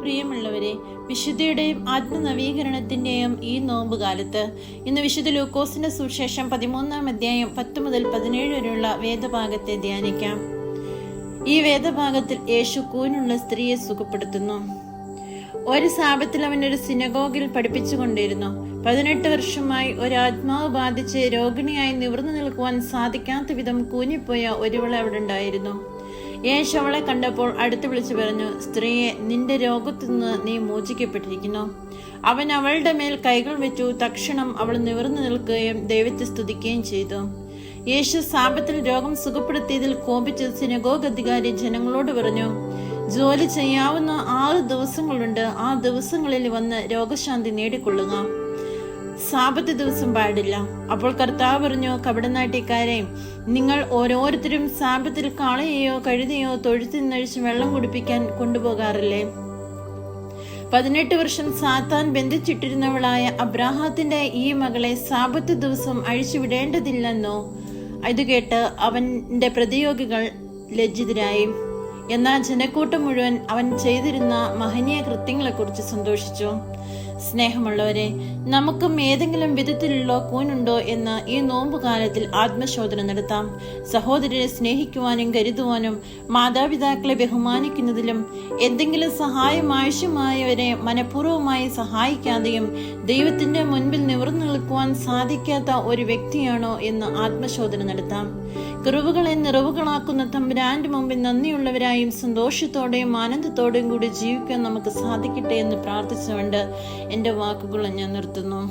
പ്രിയമുള്ളവരെ, വിശുദ്ധിയുടെയും ആത്മനവീകരണത്തിന്റെയും ഈ നോമ്പ് കാലത്ത് ഇന്ന് വിശുദ്ധ ലൂക്കോസിന്റെ സുവിശേഷം 13-ാം അധ്യായം 10 മുതൽ 17 വരെയുള്ള വേദഭാഗത്തെ ധ്യാനിക്കാം. ഈ വേദഭാഗത്തിൽ യേശു കൂനുള്ള സ്ത്രീയെ സുഖപ്പെടുത്തുന്നു. ഒരു സാബത്തിൽ അവൻ ഒരു സിനഗോഗിൽ പഠിപ്പിച്ചുകൊണ്ടിരുന്നു. 18 വർഷമായി ഒരാത്മാവ് ബാധിച്ച് രോഗിണിയായി നിവർന്നു നിൽക്കുവാൻ സാധിക്കാത്ത വിധം കൂനിപ്പോയ ഒരുവളെ അവിടെ ഉണ്ടായിരുന്നു. യേശു അവളെ കണ്ടപ്പോൾ അടുത്ത് വിളിച്ചു പറഞ്ഞു, സ്ത്രീയെ, നിന്റെ രോഗത്തുനിന്ന് നീ മോചിക്കപ്പെട്ടിരിക്കുന്നു. അവൻ അവളുടെ മേൽ കൈകൾ വെച്ചു. തക്ഷണം അവൾ നിവർന്നു നിൽക്കുകയും ദൈവത്തെ സ്തുതിക്കുകയും ചെയ്തു. യേശു സാബത്തിൽ രോഗം സുഖപ്പെടുത്തിയതിൽ കോപിച്ച് സിനഗോഗ് അധികാരി ജനങ്ങളോട് പറഞ്ഞു, ജോലി ചെയ്യാവുന്ന 6 ദിവസങ്ങളുണ്ട്. ആ ദിവസങ്ങളിൽ വന്ന് രോഗശാന്തി നേടിക്കൊള്ളുക, സാബത്ത് ദിവസം പാടില്ല. അപ്പോൾ കർത്താവ് പറഞ്ഞു, കപടനാട്യക്കാരെ, നിങ്ങൾ ഓരോരുത്തരും സാബത്തിൽ കാളയെയോ കഴുതയോ തൊഴുത്തിൽ നിന്നഴിച്ച് വെള്ളം കുടിപ്പിക്കാൻ കൊണ്ടുപോകാറില്ലേ? 18 വർഷം സാത്താൻ ബന്ധിച്ചിട്ടിരുന്നവളായ അബ്രാഹത്തിന്റെ ഈ മകളെ സാബത്ത് ദിവസം അഴിച്ചുവിടേണ്ടതില്ലെന്നോ? ഇത് കേട്ട് അവന്റെ പ്രതിയോഗികൾ ലജ്ജിതരായി. എന്നാൽ ജനക്കൂട്ടം മുഴുവൻ അവൻ ചെയ്തിരുന്ന മഹനീയ കൃത്യങ്ങളെക്കുറിച്ച് സന്തോഷിച്ചു. സ്നേഹമുള്ളവരെ, നമുക്കും ഏതെങ്കിലും വിധത്തിലുള്ള കൂനുണ്ടോ എന്ന് ഈ നോമ്പുകാലത്തിൽ ആത്മശോധന നടത്താം. സഹോദരരെ സ്നേഹിക്കുവാനും കരുതുവാനും മാതാപിതാക്കളെ ബഹുമാനിക്കുന്നതിലും എന്തെങ്കിലും സഹായം ആവശ്യമായവരെ മനഃപൂർവ്വമായി സഹായിക്കാതെയും ദൈവത്തിന്റെ മുൻപിൽ നിവർന്നു നിൽക്കുവാൻ സാധിക്കാത്ത ഒരു വ്യക്തിയാണോ എന്ന് ആത്മശോധന നടത്താം. കുറവുകളെ നിറവുകളാക്കുന്ന തമ്പുരാന്റെ മുമ്പിൽ നന്ദിയുള്ളവരായും സന്തോഷത്തോടെയും ആനന്ദത്തോടെയും കൂടി ജീവിക്കാൻ നമുക്ക് സാധിക്കട്ടെ എന്ന് പ്രാർത്ഥിച്ചുകൊണ്ട് എൻ്റെ വാക്കുകൾ ഞാൻ നിർത്തുന്നു.